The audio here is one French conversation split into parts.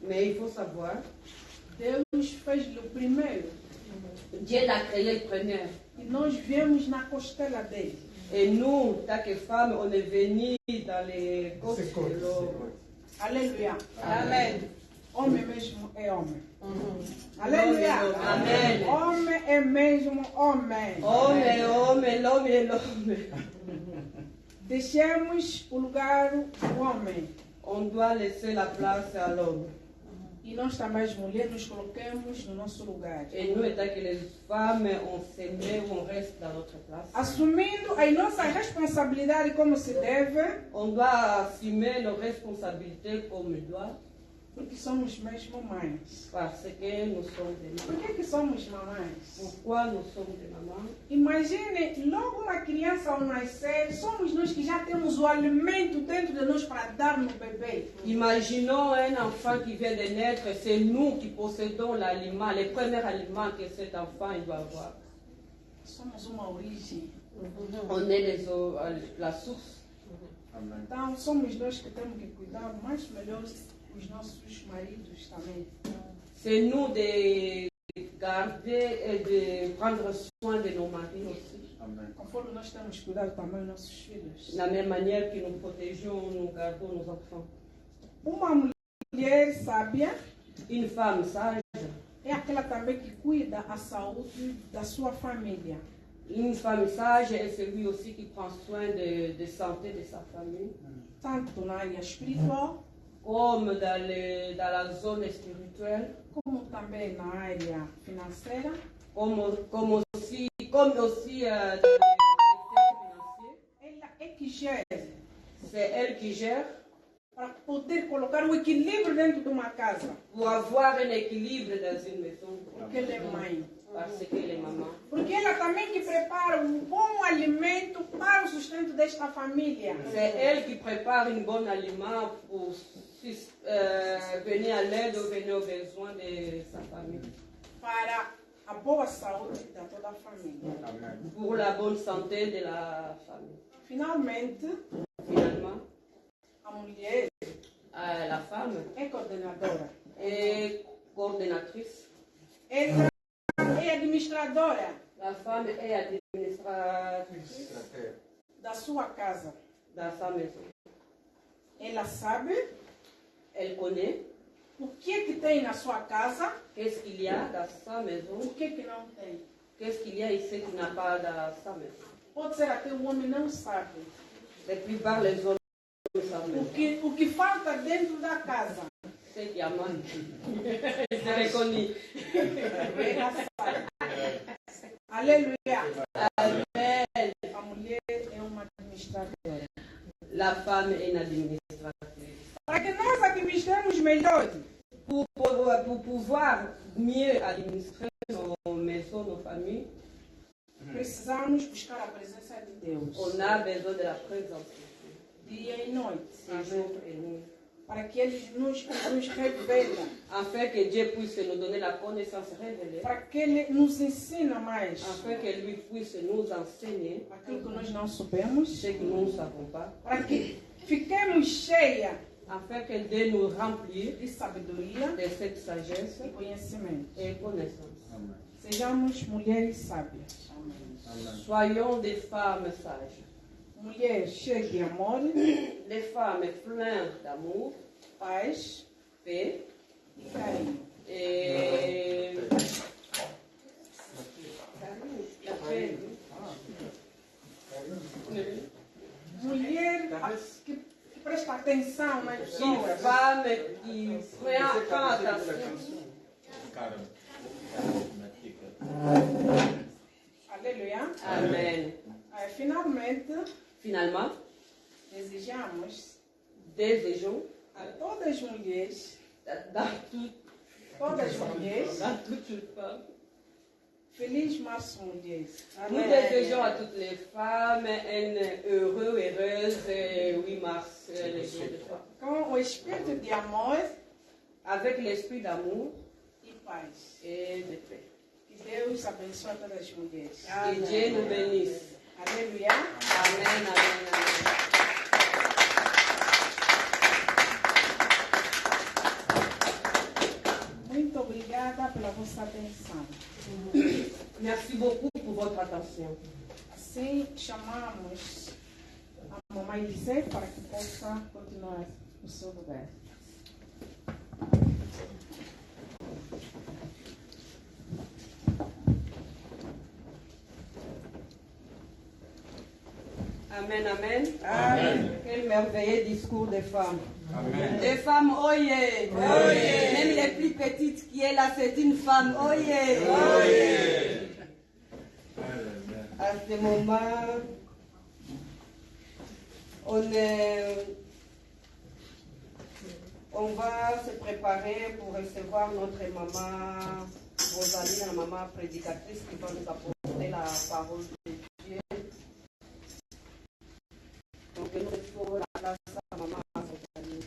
Mais il faut savoir, Deus fez-lhe o primeiro. Dieu l'a créé le premier. E nós viemos na costela dele. Et nous, tant que femmes, on est venus dans les côtes de l'homme. Aleluia. Amen. Homem mesmo é homem. Aleluia. Amen. Homem é mesmo homem. Homme est homme, l'homme est l'homme. Deixemos o lugar do homem. On doit laisser la place à l'homme. E nós também, as mulheres, nos coloquemos no nosso lugar. Et nous, étant que les femmes, on se met ou on reste dans notre place. Assumindo a nossa responsabilidade como se deve, On doit assumer nos responsabilités comme il doit, porque somos mesmo mães. parce que nous sommes des Por mamans. que somos mamães? Pourquoi nous sommes des mamans? Imagine, logo uma criança ao nascer, somos nós que já temos o alimento dentro de nós para dar no bebê. Imaginons un enfant qui vient de naître, c'est nous qui possédons l'aliment, les premiers aliments que cet enfant il doit avoir. Somos uma origem. On est la source. Então, somos nós que temos que cuidar mais melhor os nossos maridos também. C'est nous de garder et de prendre soin de nos maris aussi. Conforme nós temos cuidado também dos nossos filhos. De la même manière que nous protégeons, nous gardons nos enfants. Uma mulher sábia Une femme sage, é aquela também que cuida a saúde da sua família. une femme sage est celui aussi qui prend soin de santé de sa famille, Tanto na área espiritual, comme dans la zone spirituelle, como também na área financeira. comme aussi dans les secteurs financiers. Ela é que gera C'est elle qui gère para poder colocar o equilíbrio dentro de uma casa. pour avoir un équilibre dans une maison, Porque ela é mãe. parce qu'elle est maman. Porque ela também que prepara um bom alimento para o sustento desta família. C'est elle qui prépare un bon aliment pour venir à l'aide ou venir aux besoins de sa famille. Para a boa saúde de toda a família. Pour la bonne santé de la famille. Finalmente, Finalement, a mulher la femme é coordenadora. est coordonnatrice. Ela é administradora La femme est administratrice da sua casa. dans sa maison. Ela sabe Elle connaît o que tem na sua casa, qu'est-ce qu'il y a dans sa maison, o que não tem. qu'est-ce qu'il y a ici qui n'a pas dans sa maison. Pode ser até o homem não sabe. La plupart les hommes savent O que falta dentro da casa. c'est qu'il y a manque. C'est reconnu. Ela sabe. Aleluia. Amen. A mulher é uma administradora. La femme est une administratrice. Para que nós administremos melhor, Pour pouvoir mieux administrer nos maisons, nos familles, precisamos buscar a presença de Deus. on a besoin de la présence de Dieu, Dia e noite. jour et nuit, Para que Ele nos revela. afin que Dieu puisse nous donner la connaissance révélée, Para que Ele nos ensina mais. afin que lui puisse nous enseigner Aquilo que nós não sabemos. ce que nous ne savons pas, Para que fiquemos cheias afin qu'elle de nous remplir de sabedoria de cette sagesse e conhecimento. et connaissance. Sejamos mulheres sábias. Soyons des femmes sages, Mulheres cheias de amor, des femmes pleines d'amour, paz paix e carinho. et la paix. Mulher que presta atenção nas Une pessoas. femme qui prend attention. Aleluia. Amen. Finalmente, Finalement, desejamos désirons a todas as mulheres, dans toute femme. Feliz Março Mulheres. Nous désirons à toutes les femmes un heureux, heureuse 8 mars, le jour de femme. Com o espírito de amor Avec l'esprit d'amour e paz. et de paix. Que Deus abençoe a todas as mulheres. Que Dieu nous bénisse. Aleluia. Amen, amen, amen. obrigada pela vossa atenção. Merci beaucoup pour votre attention. Assim, chamamos a mamãe Elisete para que possa continuar no seu lugar. Amen, amen. Amen. Quel merveilleux discours des femmes. Amen. Des femmes, oyez. Oyez. Même les plus petites qui est là, c'est une femme. Oyez. Oyez. À ce moment, on va se préparer pour recevoir notre maman Rosalie, la maman prédicatrice qui va nous apporter la parole de Dieu. Donc nous laissons la place à maman Rosalie.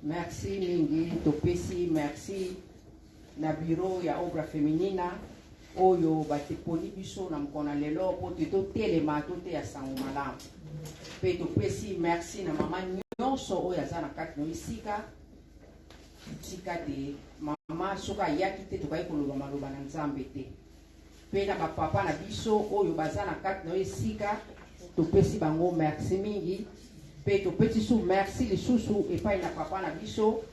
Merci mingi topesi merci na bureau ya obra feminina oyo bateponi biso na mokona lelo po totelema toteya sango malamu pe topesi merci na mama nyonso oyo aza na kati no esika tika te mama soki ayaki te tokai koloba maloba na nzambe te pe na bapapa na biso oyo baza na kati no esika topesi bango merci mingi pe topesi su merci lisusu epai na papa na biso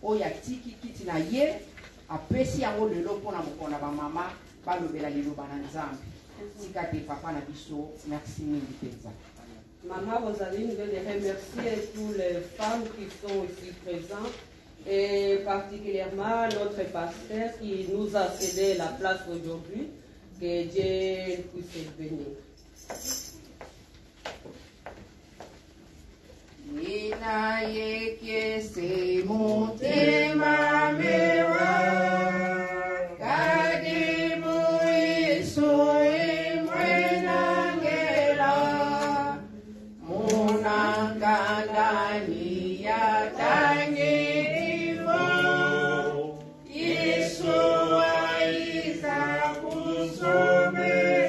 oyo atiki kiti na ye apesi yango lelo mpona mokona bamama balobela liloba na nzambe tika te papa na biso merci mingi mpenza. Maman Rosalie, nous voulons remercier toutes les femmes qui sont ici présentes et particulièrement notre pasteur qui nous a cédé la place aujourd'hui. Que Dieu puisse le bénir. Nina yeke se motema mewa kadimu iso imwenangela munangandani ya tangirivo Yesu aiza kusomeando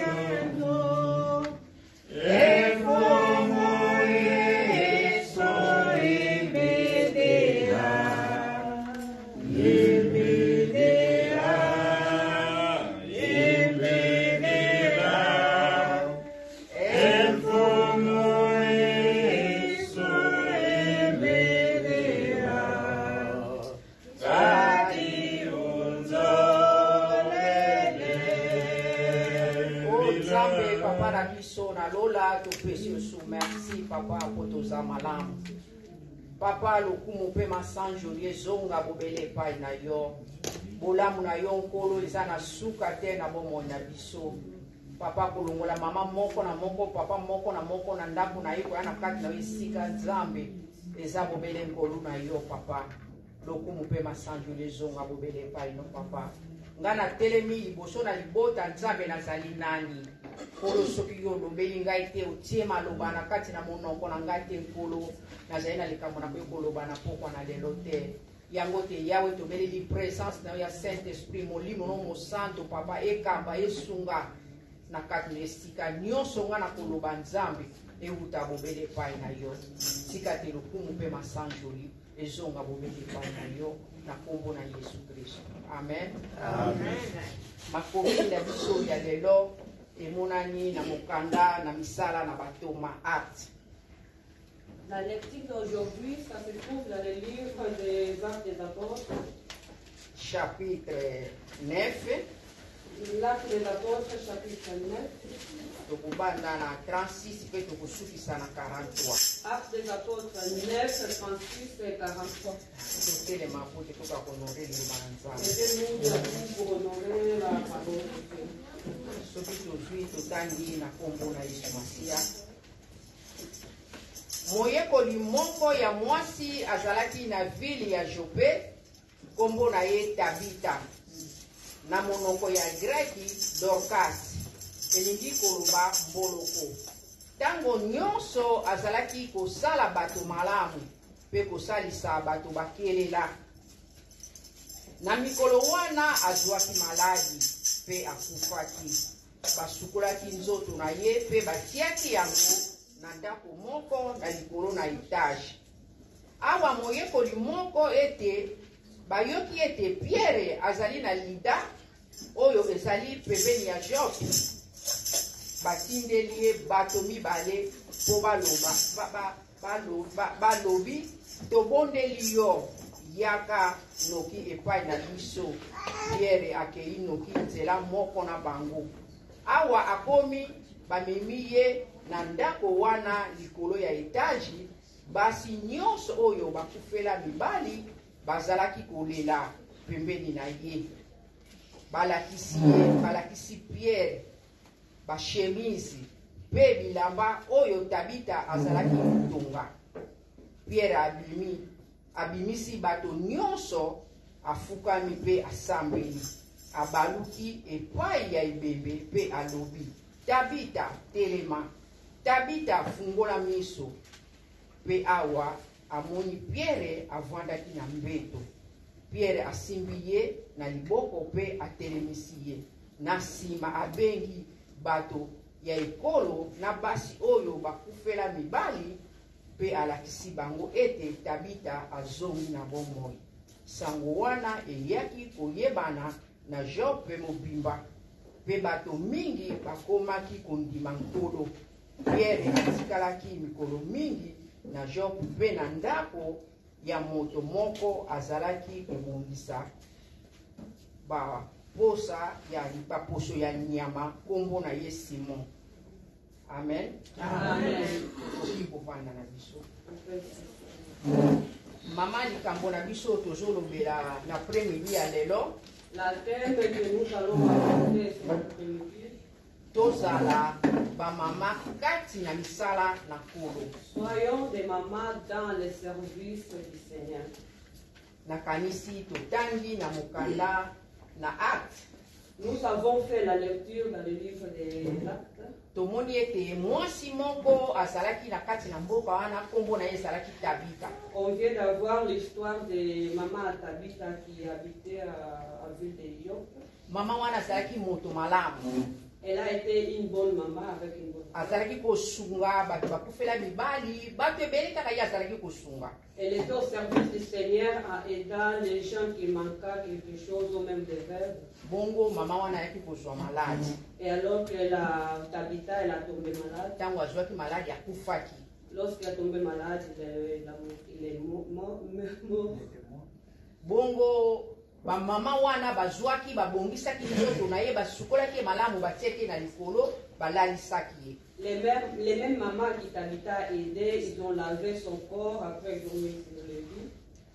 Lola to pesi su merci papa potoza malamu papa lokumu pe masanjo liezonga bobele pai na yo bolamu na yo nkolo eza na suka te na bomoi na biso papa kolongola mama moko na moko papa moko na moko na ndako na ye koya na kati na yo esika nzambe eza bobele nkolo na yo papa lokumu pe masanjo liezonga bobele pai no papa nga na telemi liboso na libota nzambe nazali nani kolo soki yo lobeli ngai te otie maloba na kati na monoko na ngai te nkolo nazali na likambo na koyi koloba na pokwa na lelo te yango te yawe tobeleli présence na yo ya saint esprit molimo no mosanto papa ekamba esunga na kati na esika nyonso nga na koloba nzambe euta bobele epai na yo tika te lokumu mpe masanjoli ezonga bobele epai na yo na kombo na yesu kristo amen. Amen. Makomi na biso ya lelo emonani na mokanda na misala na batoma acte. La lecture d'aujourd'hui, ça se trouve dans le livre des Actes des Apôtres. Chapitre 9. L'acte des Apôtres, chapitre 9. Tokubanda na 36 pe tokusukisa na 43. Actes des Apôtres 9, 36 et 43. Totelema po te toka konore liloba na nzambe. Aidez-nous pour honorer la parole de Dieu. Soki tozwi totangi na kombo na Yesu Masiya. Moyekoli moko ya mwasi azalaki na ville ya Jope, kombo na ye Tabita. Na monoko ya Greki Dorcas. Elingi koloba mboloko. Tango nyonso azalaki kosala bato malamu pe kosalisa bato bakelela. Na mikolo wana azwaki maladi pe akufaki. Basukolaki nzoto na ye pe batiaki yango na ndako moko na likolo na etage. Awa moyekoli moko ete bayoki ete Pierre azali na Lida oyo ezali pembeni ya Jope. Batindeli ye bato mibale po balobi tobondeli yo yaka noki epai na biso. Pierre akei noki nzela moko na bango. Awa akomi bamemi ye na ndako wana likolo ya etaji. Basi nyonso oyo bakufela mibali bazalaki kolela pembeni na ye. Balakisi Pierre bashemise pe bilamba oyo Tabita azalaki kotonga. Pierre abimisi bato nyonso, afukami pe asambeli. Abaluki epai ya ebembe pe alobi, Tabita telema, Tabita fungola miso. Pe awa amoni Pierre avandaki na mbeto. Pierre asimbi ye na liboko pe atelemisi ye. Na sima abengi bato ya ekolo na basi oyo bakufela mibali pe alakisi bango ete Tabita azongi na bomoi. Sango wana eyaki koyebana na Jope mobimba pe bato mingi bakomaki kondima nkolo. Pierre atikalaki mikolo mingi na Jope pe na ndako ya moto moko azalaki kobongisa baposo ya nyama kombo na ye Simon. Amen. Amen. Kofanda na biso. Mama likambo na biso tozolobela na après-midi ya lelo. La thème que nous allons aborder cet après-midi, tozala ba mama kati na misala na kolo. Soyons des mamans dans le service du Seigneur. Na kanisi totangi na mokanda na Actes. Nous avons fait la lecture dans le livre des Actes. Tomoni ete mwasi moko azalaki na kati na mboka wana kombo na ye ezalaki Tabita. On vient d'avoir l'histoire de maman Tabita qui habitait à ville de Yope. Mama wana azalaki moto malamu. Elle a été une bonne maman avec une bonne femme. Azalaki kosunga bato bakufela mibali bato ebele kaka ye azalaki kosunga. Elle était au service du Seigneur en aidant les gens qui manquaient quelque chose ou même des rêves. Bongo mama wana ayaki kozwa maladi. Et alors que la Tabita, elle a tombé malade. Tango azwaki maladi akufaki. Lorsqu'elle est tombée malade, il est mort. Bongo ba mama wana bazwaki babongisaki nzoto na ye basukolaki malamu batieki na likolo balalisaki. Les mêmes mamans qui Tabita aidé, ils ont lavé son corps après ils ont mis sur le lit.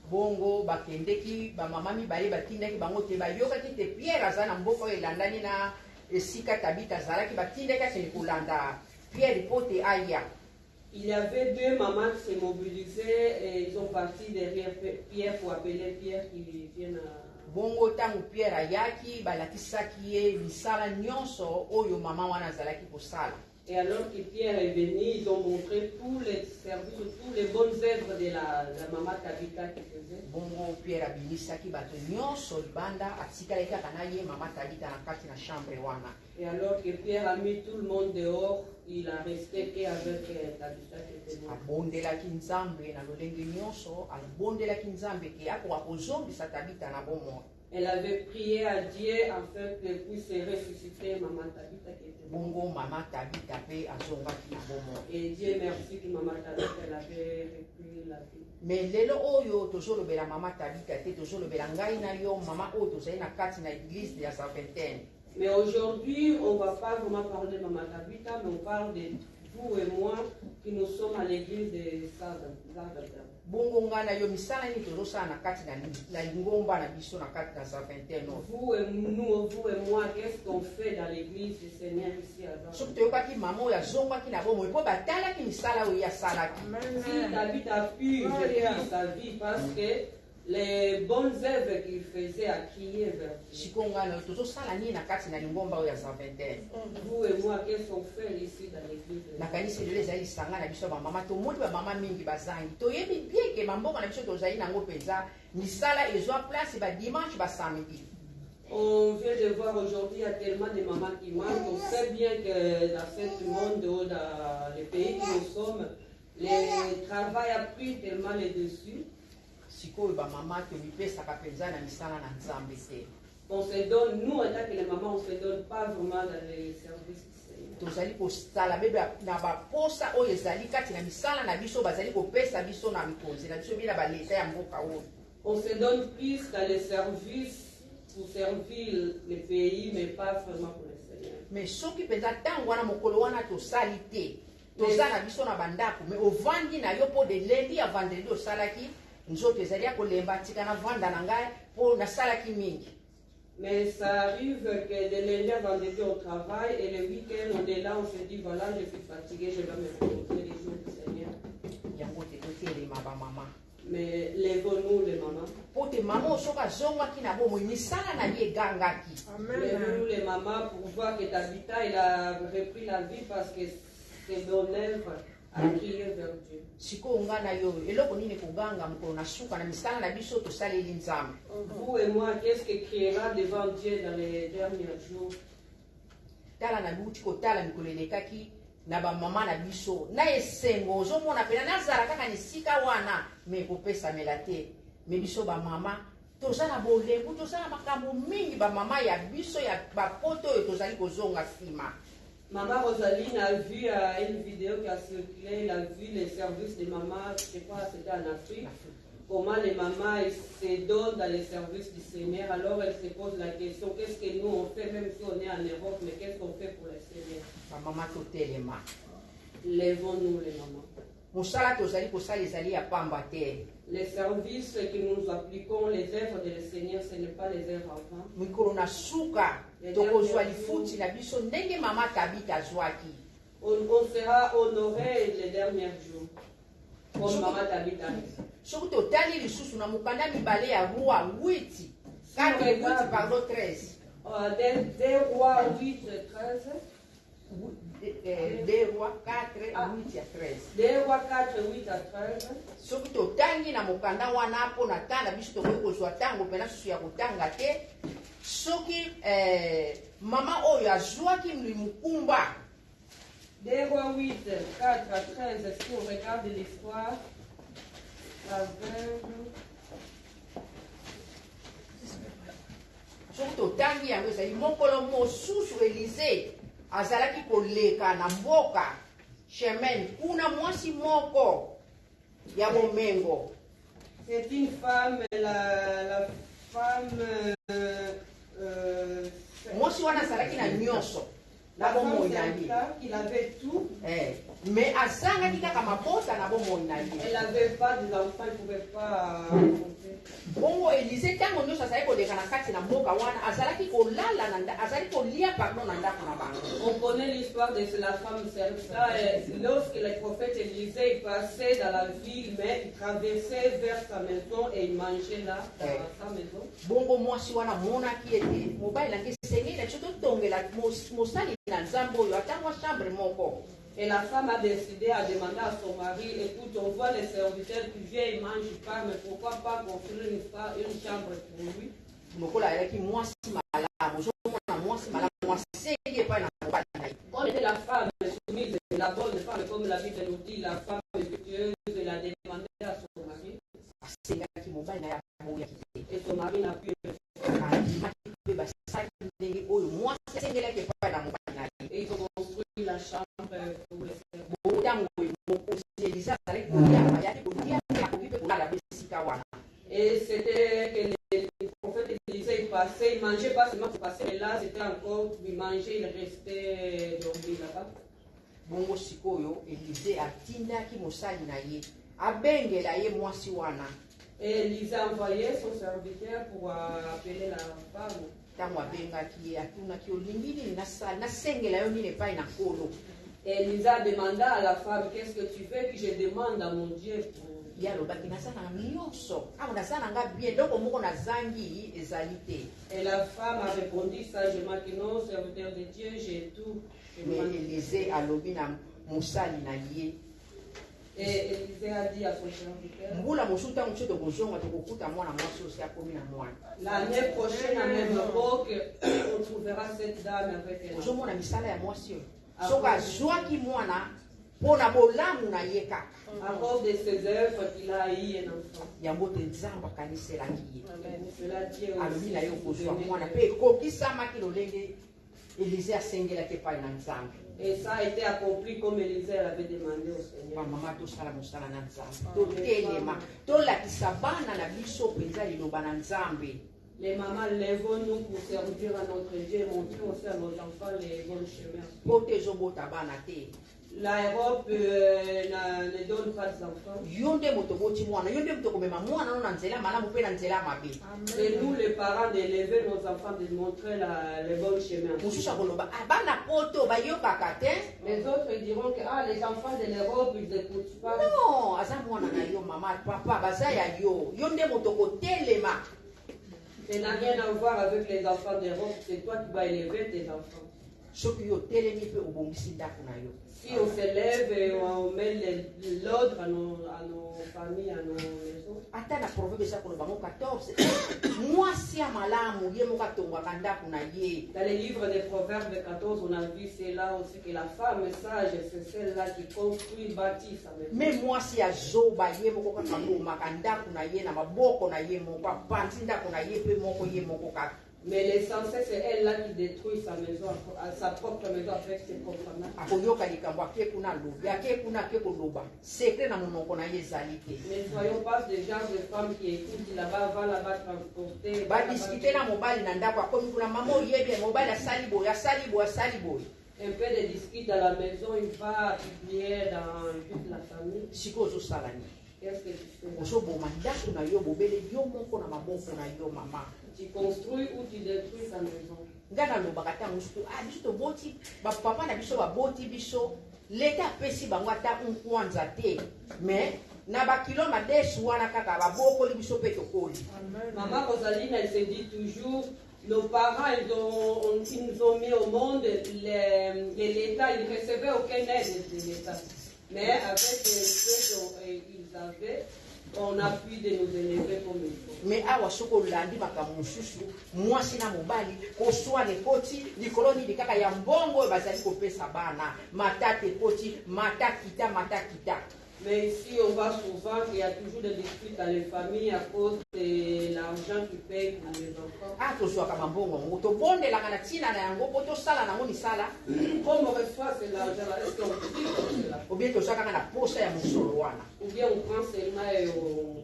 Bongo bakendeki ba mama mibale batindaki bango te bayokaki te Pierre aza na mboka elandani na esika Tabita azalaki batindaki asili kolanda Pierre pote aya. Il y avait deux mamans qui se mobilisaient et ils ont parti derrière Pierre pour appeler Pierre qui vienne à... Bongo tangu Pierre ayaki balakisaki ye misala nyonso oyo mama wana azalaki kosala. Et alors que Pierre est venu, ils ont montré tous les services, toutes les bonnes œuvres de la maman Tabita qui faisait. Bongo Pierre abimisaki bato nyonso libanda atikali kaka na ye mama Tabita na kati na chambre wana. Et alors que Pierre a mis tout le monde dehors, il a resté qu'avec Tabita qui était morte. Abondelaki Nzambe na lolenge nyonso, abondelaki Nzambe ke akoka kozongisa Tabita na bomoi. Elle avait prié à Dieu afin qu'elle puisse ressusciter maman Tabita qui était morte. Bongo mama Tabita pe azongaki na bomoi. Et Dieu merci que maman Tabita elle avait repris la vie. Mais lelo oyo tozolobela mama Tabita te tozolobela ngai na yo mama oyo tozali na kati na église de la Saint-Vingtaine. Mais aujourd'hui, on ne va pas vraiment parler de maman Tabita, mais on parle de vous et moi qui nous sommes à l'église de Saint-Vingtaine. Bongo nga na yo misala ni tozosala na kati na lingomba na biso na kati na Saint-Vingtaine. Vous et moi, qu'est-ce qu'on fait dans l'église du Seigneur ici à Saint-Vingtaine? Soki toyokaki mama oyo azongwaki na bomoi mpo batalaki misala oyo asalaki. Si David a pu vivre sa vie parce que les bonnes œuvres qu'il faisait à crier vers Dieu. Sikongana tozosala nini na kati na lingomba oyo ya Zaventene. Vous et moi, qu'est-ce qu'on fait ici dans l'église? Na kanisa lelo ezali sanga na biso ba mama tomoni ba mama mingi bazangi toyebi bien ke mamboka na biso tozali nango penza misala ezwa place ba dimanche ba samedi. On vient de voir aujourd'hui, il y a tellement de mamans qui manquent. On sait bien que dans ce monde, dans les pays que nous sommes, le travail a pris tellement les dessus. Sikoyo ba mama tomipesaka penza na misala na Nzambe te. On se donne, nous en tant que les mamans, on ne se donne pas vraiment dans les services du Seigneur. Tozali kosala bebe na baposa oyo ezali kati na misala na biso bazali kopesa biso na mikonzi na biso bila baleta ya mboka oyo. On se donne plus dans les services pour servir les pays, mais pas vraiment pour le Seigneur. Mais soki penza tango wana mokolo wana tosali te toza na biso na bandako mais ovandi na yo po de lundi à vendredi osalaki nzoto ezali ya kolemba tika na vanda na ngai po nasalaki mingi. Mais ça arrive que de lundi à vendredi on travaille et le week-end on est là, on se dit voilà, je suis fatigué, je vais me reposer les jours du Seigneur. Yango te totelema ba mama. Mais lèvons-nous les mamans. Po te mama osoka zongaki na bomo misala na ye gangaki. Lèvons-nous les mamans pour voir que Tabitha il a repris la vie parce que c'est ton œuvre à crier vers Dieu. Siko ngana yo eloko nini koganga mokolo na suka na misala na biso tosaleli Nzambe. Vous et moi, qu'est-ce que criera devant Dieu dans les derniers jours? Tala na buti kotala mikolo elekaki na ba mama na biso na esengo ozomona pena nazala kaka ni sika wana me kopesa melate me biso ba mama toza na bolembu toza na makambo mingi ba mama ya biso ya bapoto oyo tozali kozonga nsima. Maman Rosaline a vu une vidéo qui a circulé, elle a vu les services des mamans, je sais pas, c'était en Afrique, comment les mamans se donnent dans les services du Seigneur. Alors elle se pose la question, qu'est-ce que nous on fait, même si on est en Europe, mais qu'est-ce qu'on fait pour le Seigneur? Ba mama totelema. Lèvons-nous les mamans. Mosala tozali kosala ezali ya pamba te. Les services que nous appliquons, les œuvres de le Seigneur, ce n'est pas les œuvres enfants. Mikolo na suka tokozwa lifuti na biso ndenge mama Tabitha azwaki. On sera honoré les derniers jours, comme maman Tabitha. Soki totali lisusu na mokanda mibale ya roi 8 4 pardon 13. Des rois 8, 13. Des rois 4 8 à 13. Des rois 4, 8 à 13. Soki totangi na mokanda wana po na tanda biso tokoki kozwa tango pena susu ya kotanga te. Soki mama oyo azwaki mukumba. Des rois 8, 4 à 13. Est-ce qu'on regarde l'histoire? Soki totangi yango ezali mokolo mosusu Élysée azalaki koleka na mboka chemin kuna mwasi moko ya bomengo. C'est une femme, la femme mwasi wana azalaki na nyonso na bomoi na ye. Il avait tout. Mais azangaki kaka mabota na bomoi na ye. Elle n'avait pas des enfants, elle ne pouvait pas bongo Élysée ntango nyonso azalaki koleka na kati na mboka wana azalaki kolala azalaki kolia pardon na ndako na bango. On connaît l'histoire de la femme Sersa. Lorsque le prophète Élisée passait dans la ville, mais il traversait vers sa maison et il mangeait là, dans sa maison. Bongo mwasi wana monaki ete mobali nange esengeli na biso totongela mosali na Nzambe oyo atangwa chambre moko. Et la femme a décidé à demander à son mari, écoute, on voit les serviteurs qui viennent, ils ne mangent pas, mais pourquoi pas construire une chambre pour lui? Comme était la femme soumise, la bonne femme, comme la Bible nous dit, la femme respectueuse, elle a demandé à son mari. Et son mari n'a pu le faire. Et ils ont construit la chambre pour le servir. Et c'était que le prophète Élisée passait, il ne mangeait pas seulement pour passer, mais là c'était encore, il mangeait, il restait dormir là-bas. Bongo sikoyo Élisée atindaki mosali na ye abengela ye mwasi wana. Et Élisée a envoyé son serviteur pour appeler la femme. Tango abengaki ye atunaki olingi nini nasengela yo nini epai na nkolo. Et Élisée a demandé à la femme, qu'est-ce que tu veux que je demande à mon Dieu pour ye alobaki naza na nyonso awa naza na nga bien donc moko nazangi ezali te. Et la femme a répondu sagement que non, serviteur de Dieu, j'ai tout. Mais Élisée alobi na mosali na ye. Et Élisée a dit à son serviteur, mbula mosusu ntango mosusu tokozonga tokokuta mwana mwasi osi akomi na mwana. l'année prochaine, à même époque, on trouvera cette dame avec elle. ozomona misala ya mwasi oyo soki azwaki mwana mpo na bolamu na ye kaka À cause de ses œuvres qu'il a eu un enfant. yango te nzambe akaniselaki ye Cela Dieu alobi na ye aussi. okozwa mwana mpe ekokisamaki lolenge Élisée asengelaki epai na nzambe. Et ça a été accompli comme Élisée avait demandé au Seigneur. bamama tosala mosala na nzambe totelema tolakisa bana na biso mpenza liloba na nzambe. Les mamans, lèvons-nous pour servir à notre Dieu et montrer aussi à nos enfants les bons chemins. po te ezobota bana te L'Europe ne donne pas d'enfants. yo nde moto oboti mwana yo nde moto okomema mwana no na nzela malamu mpe na nzela mabe. C'est nous les parents d'élever nos enfants, de montrer les bons chemins. mosusu akoloba bana poto bayokaka te. Les autres diront que les enfants de l'Europe, ils n'écoutent pas. non aza mwana na yo mama papa baza ya yo yo nde moto kotelema. Ça n'a rien à voir avec les enfants d'Europe, c'est toi qui vas élever tes enfants. soki yo telemi mpe obongisi ndako na yo. Si on s'élève et on met l'ordre à nos familles, à nos maisons. ata na proverbe eza koloba ngo 14 mwasi ya malamu ye moko atongwaka ndako na ye. Dans les livres des Proverbes 14, on a vu cela aussi, que la femme sage, c'est celle-là qui construit, bâtit sa maison. me mwasi ya zoba ye moko kaka abomaka ndako na ye na maboko na ye moko apanzi ndako na ye mpe moko ye moko kaka. Mais l'essentiel, c'est elle-là qui détruit sa maison, sa propre maison avec ses propres mains. akoyoka likambo ake kuna alobi ake kuna ake koloba sekre na monoko na ye ezali te. Ne soyons pas des gens de femmes qui écoutent là-bas, va là-bas transporter. badiskute na mobali na ndako akomi kuna mama oyebi mobali asali boye asali boye asali boye. Un peu de discute à la maison, il va publier dans toute la famille. sikoyo ozosala nini? Qu'est-ce que tu fais là? ozoboma ndako na yo bobele yo moko na maboko na yo mama. Tu construis ou tu détruis ta maison? nga nalobaka ntango mosusu biso toboti bapapa na biso baboti biso leta apesi bango ata nkwanza te mais na bakilo madesu wana kaka babokoli biso mpe tokoli. Maman Rosaline, elle se dit toujours, nos parents, ils nous ont mis au monde l'État, ils ne recevaient aucune aide de l'État. Mais avec ce qu'ils avaient, on a pu de nous élever comme il faut. mais awa soki olandi makambo mosusu mwasi na mobali koswana ekoti likolo nini kaka ya mbongo oyo bazali kopesa bana matata ekoti matakita matakita. Mais ici, on voit souvent qu'il y a toujours des disputes dans les familles à cause de l'argent qu'ils payent pour les enfants. tozwaka mambongo yango tobondelaka na ntina na yango mpo tosala nango misala. Comme on reçoit cet argent-là, est-ce qu'on prie pour cela? ou bien tozwa kaka na posa ya mosolo wana. Ou bien on prend seulement et on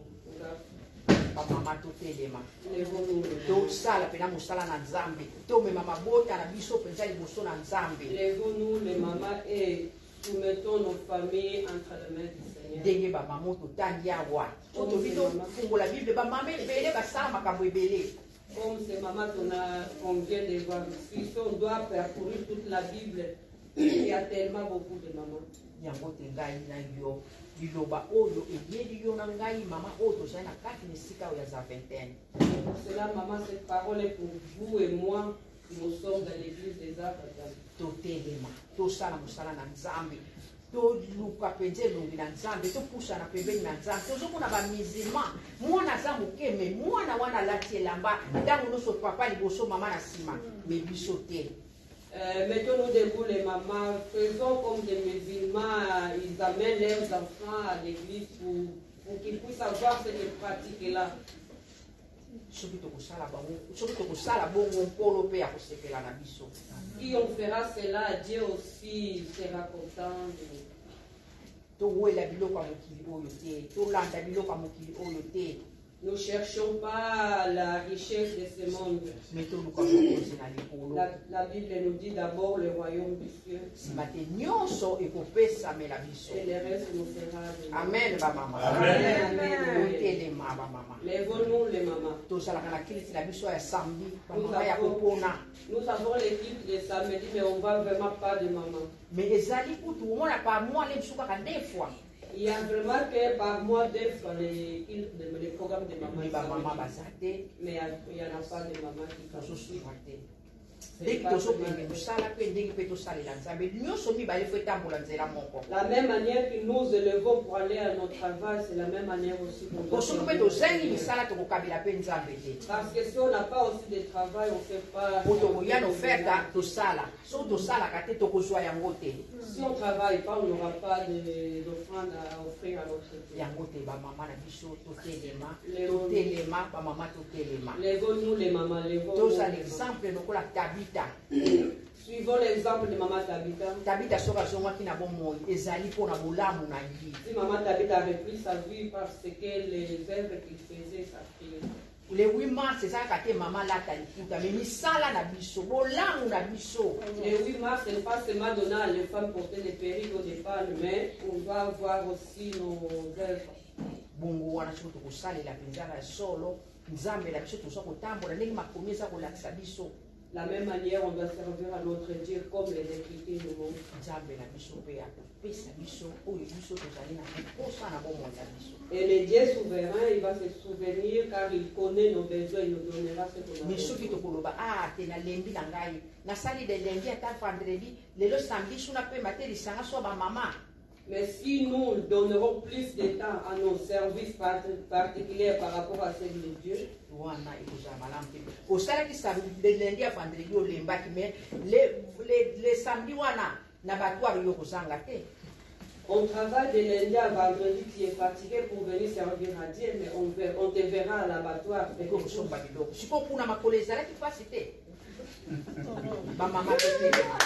bamama totelema lèvons-nous. tosala mpena mosala na nzambe tomema mabota na biso mpenza liboso na nzambe. Lèvons-nous les mamans et soumettons nos familles entre les mains du Seigneur. ndenge bamama totandi awa so tobi tofungola bible bamama ebele basala makambo ebele. Comme ces mamans qu'on vient de voir ici, si on doit parcourir toute la Bible, il y a tellement beaucoup de mamans. yango te ngai na yo liloba oyo eyeli yo na ngai mama oyo tozali na kati na esika oyo ya za vingtaine. C'est pour cela, maman, cette parole est pour vous et moi, nous sommes dans l'église des arbres. totelema tosala mosala na nzambe toluka mpenza elongi na nzambe topusana pembeni na nzambe tozomona bamizima mwana aza mokeme mwana wana alati elamba ntango nyonso papa liboso mama na nsima me biso te. Mettons-nous debout les mamans, faisons comme des musulmans, ils amènent leurs enfants à l'église pour qu'ils puissent avoir cette pratique-là. soki tokosala bongo nkolo mpe ya kosepela na biso. Si on fera cela, Dieu aussi sera content de nous. towela biloko ya mokili oyo te tolanda biloko ya mokili oyo te. Nous ne cherchons pas la richesse de ce monde. me toluka bokonzi na likolo. La Bible nous dit d'abord le royaume des cieux. nsima te nyonso ekopesamela biso. Et le reste nous sera donné. amen bamama. totelema bamama. Lèvons-nous les mamans. tozalaka na kiliti na biso ya samedi bamama ya kopona. Nous avons l'équipe de samedi, mais on ne voit vraiment pas de maman. me ezali kutu omonaka mwana biso kaka 2 fois. Il y a vraiment que par mois des fois les programmes de maman. Mais maman bazate. Mais il n'y en a pas de maman qui Tozosuivre te. Dès que tozokende mosala mpe ndenge mpe tosalela nzambe nyonso mibale fo etambola nzela moko. La même manière que nous élevons pour aller à notre travail, c'est la même manière aussi pour nous. Soki mpe tozangi misala tokokabela mpe nzambe te. Parce que si on n'a pas aussi de travail, on ne fait pas. Po tokoya nofeta tosala. So tosalaka te tokozwa yango te. Si on ne travaille pas, on n'aura pas d'offrande à offrir à notre Dieu. Yango te bamama na biso totelema bamama totelema. Lèvons-nous les mamans, lèvons-nous. Toza l'exemple lokola Tabita. Suivons l'exemple de maman Tabita. Tabita soki azongwaki na bomoi ezali mpona bolamu na ye. Si maman Tabita avait pris sa vie parce que les œuvres qu'il faisait, ça fait. Le 8 mars ezalaka te mama lata liputa mais misala na biso bolamu na biso. Le 8 mars, ce n'est pas seulement donner à les femmes porter des perruques au départ, mais on doit voir aussi nos œuvres. Bongo wana soki tokosalela mpenza na solo nzambe na biso toza kotambola ndenge makomi eza kolakisa biso. La même manière, on doit servir à notre Dieu comme les Écritures nous montrent. Nzambe na biso mpe akopesa biso oyo biso tozali na posa na bomoi na biso. Et le Dieu souverain, il va se souvenir car il connaît nos besoins, il nous donnera ce qu'on a Mais soki besoin. tokoloba te na lembi na ngai nasali de lundi ata vendredi lelo samedi suna mpe matelisanga so bamama. Mais si nous donnerons plus de temps à nos services particuliers par rapport à ceux de Dieu, wana ekozala malamu te osalaki samedi lundi ya vendredi olembaki mais le samedi wana na batware yo kozanga te. on travaille de lundi à vendredi, tu es fatigué pour venir servir à Dieu, mais on te verra à l'abattoir. ekosomba biloko siko kuna makolo ezalaki pasi te bamama totelema.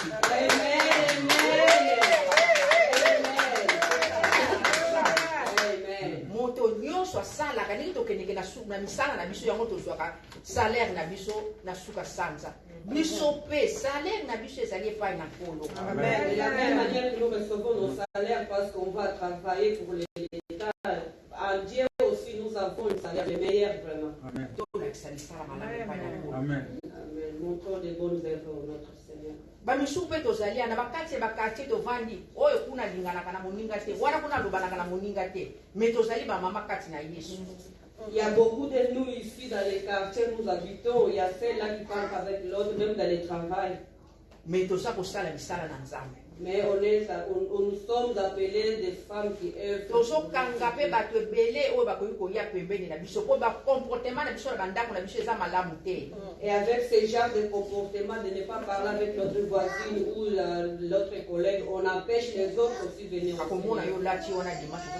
Moto nyonso asalaka ndenge tokendeke na misala na biso yango tozwaka salaire na biso na suka sanza biso mpe salaire na biso ezali epai na nkolo. De la même manière que nous recevons nos salaires parce qu'on va travailler pour l'État, en Dieu aussi nous avons un salaire le meilleur vraiment. tolakisa misala malamu epai na nkolo. Amen. Montrons des bonnes œuvres au notre Seigneur. bamisu mpe tozali na bakati ya bakartier tovandi oyo kuna linganaka na moninga te wana kuna lobanaka na moninga te me tozali bamama kati na Yesu. Il y a beaucoup de nous ici dans les quartiers où nous habitons, il y a celles-là qui parlent avec l'autre, même dans le travail. me toza kosala misala na nzambe. Mais nous sommes appelés des femmes qui œuvrent. tozokanga mpe bato ebele oyo bakoki koya pembeni na biso mpo bacomportement na biso na bandako na biso eza malamu te. Et avec ce genre de comportement, de ne pas parler avec notre voisine ou l'autre collègue, on empêche les autres aussi de venir. akomona yo lati wana dimanche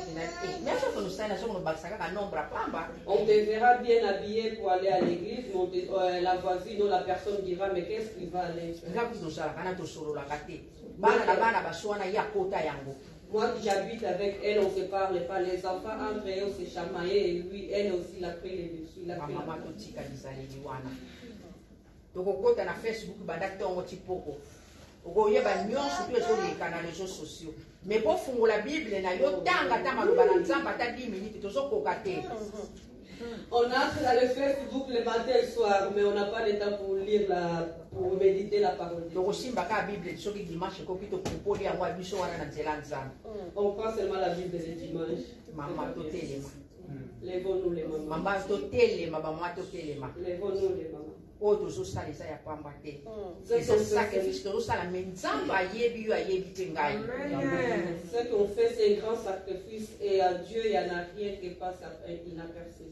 même soki onosali na soki onobakisa kaka nombre apamba. On te verra bien habillé pour aller à l'église, mais la voisine ou la personne dira, mais qu'est-ce qu'il va aller faire? ngaku tozalaka na tosololaka te bana na bana basi wana ya kota yango. Moi qui j'habite avec elle, on ne se parle pas. Les enfants entre eux, on se chamaillait et lui, elle aussi, il a pris les dessus. bamama totika bizaleli wana tokokota na Facebook bandaki ntongo tipoko okoyeba nyonso to ezoleka na réseaux sociaux mais po fungola bible na yo tanga ata maloba na nzambe ata 10 minutes tozokoka te. On entre dans le Facebook le matin et le soir, mais on n'a pas le temps pour lire pour méditer la parole de Dieu. tokosimbaka bible soki dimanche ekoki tokopoli yango ya biso wana na nzela nzambe. On prend seulement la Bible le dimanche. mama totelema Lèvons-nous les mamans. mama totelema bamama totelema Lèvons-nous les mamans. oyo tozosala eza ya pamba te eza sacrifice tozosala me nzambe ayebi yo ayebi te ngai. Ce qu'on fait, c'est un grand sacrifice et à Dieu, il n'y en a rien qui passe inaperçu.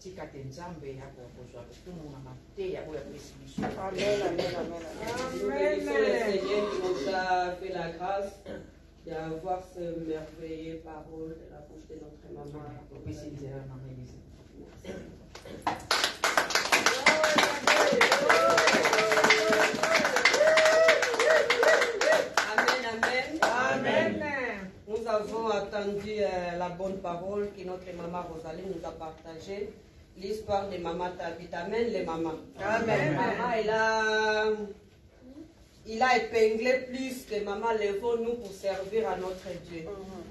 tika te nzambe akozwa kotumuna mateya oyo apesi biso. Nous bénissons le Seigneur qui nous a fait la grâce d'avoir ce merveilleux parole de la bouche de notre maman. topesi nzela na église. Amen. Nous avons attendu la bonne parole que notre maman Rosalie nous a partagée. L'histoire de maman Tabita. Amen, les mamans. Amen. Maman, il a épinglé plus que maman, lèvons-nous pour servir à notre Dieu.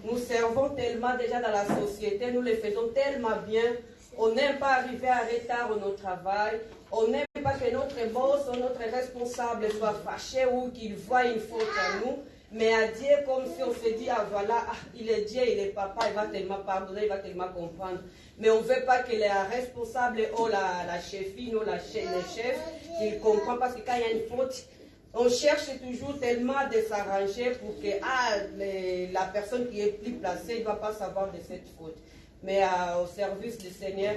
Nous servons tellement déjà dans la société, nous le faisons tellement bien. On n'aime pas arriver en retard au notre travail. On n'aime pas que notre boss ou notre responsable soit fâché ou qu'il voit une faute à nous. Mais à Dieu, comme si on se dit, ah voilà, il est Dieu, il est papa, il va tellement pardonner, il va tellement comprendre. Mais on ne veut pas que les responsables ou la chefine ou les chefs, qu'ils comprennent, parce que quand il y a une faute, on cherche toujours tellement de s'arranger pour que la personne qui est plus placée ne va pas savoir de cette faute. Mais au service du Seigneur,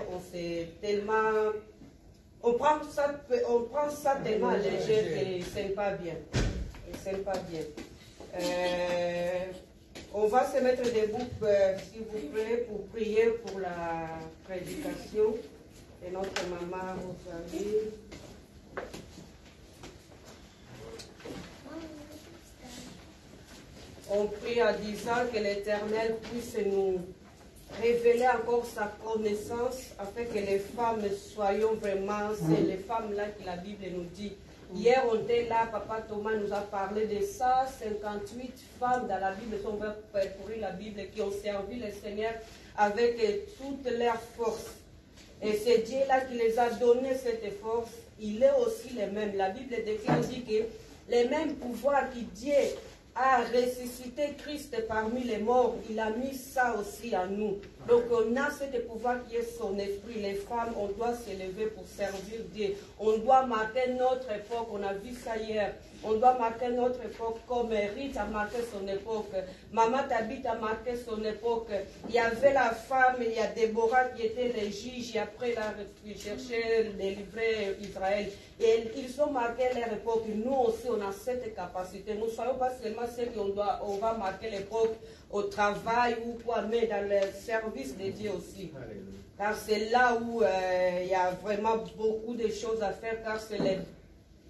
on prend ça tellement léger que ce n'est pas bien. On va se mettre debout, s'il vous plaît, pour prier pour la prédication de notre maman Rosalie. On prie en disant que l'Éternel puisse nous révéler encore sa connaissance afin que les femmes soyons vraiment, c'est les femmes là que la Bible nous dit. Hier on était là, Papa Thomas nous a parlé de ça, 58 femmes dans la Bible, si on va parcourir la Bible, qui ont servi le Seigneur avec toute leur force. Et c'est Dieu là qui les a donné cette force, il est aussi le même. La Bible dit que les mêmes pouvoirs que Dieu a ressuscité Christ parmi les morts, il a mis ça aussi à nous. Donc on a ce pouvoir qui est son esprit. Les femmes, on doit s'élever pour servir Dieu. On doit marquer notre époque, on a vu ça hier. On doit marquer notre époque comme Rite a marqué son époque. Maman Tabitha a marqué son époque. Il y avait la femme, il y a Déborah qui était les juges et après il a cherché de livrer Israël. Et ils ont marqué leur époque. Nous aussi, on a cette capacité. Nous ne soyons pas seulement ceux on va marquer l'époque au travail ou quoi, mais dans le service de Dieu aussi. Car c'est là où il y a vraiment beaucoup de choses à faire, car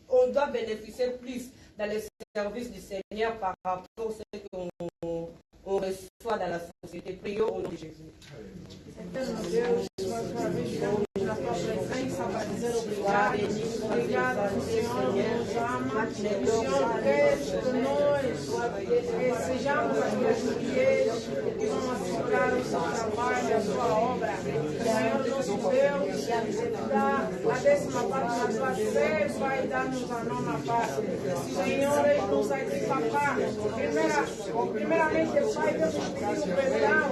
on doit bénéficier plus dans le service du Seigneur par rapport à ce qu'on reçoit dans la société. Prions au nom de Jésus. Obrigado, Senhor, nos ama. O Senhor quer que nós sejamos aqueles mulheres que vão assegurar o seu trabalho, a sua obra. Senhor, nosso Deus, dá a 10ª parte da tua fé, vai dar-nos a 9ª parte. Senhor, eis-nos aqui, papá. Primeiramente, Pai, Deus nos pediu perdão,